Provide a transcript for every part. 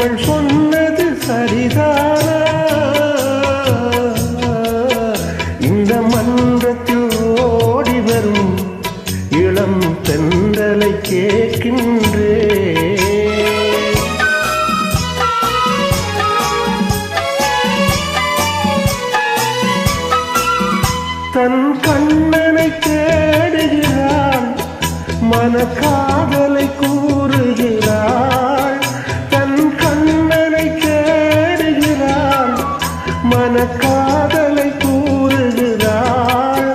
இவள் சொன்னது சரிதானா? இந்த மன்றத்தில் ஓடி வரும் இளம் தென்றலை கேட்கின்றே. தன் கண்ணனை தேடுகிறாள், மனக்காதலை கூறுகிறாள். தன் கண்ணனை தேடுகிறாள், மனக்காதலை கூறுகிறாள்.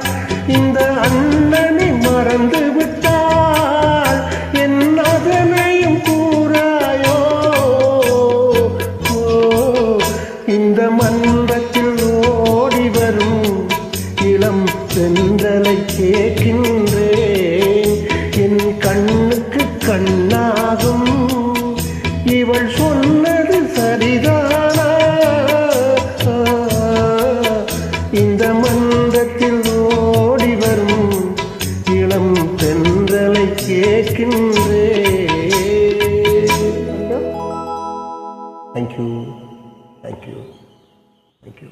இந்த அண்ணனை மறந்து விட்டாள், என் அதனையும் கூறாயோ? இந்த மன்றத்தில் ஓடி வரும் இளம் தென்றலை கேட்கின்றேன். என் கண்ணுக்கு கண்ணாகும் இவள் சொன்னது சரிதானா? இந்த மன்றத்தில் ஓடி வரும் இளம் தென்றலை கேட்கின்றேன். Thank you. Thank you. Thank you.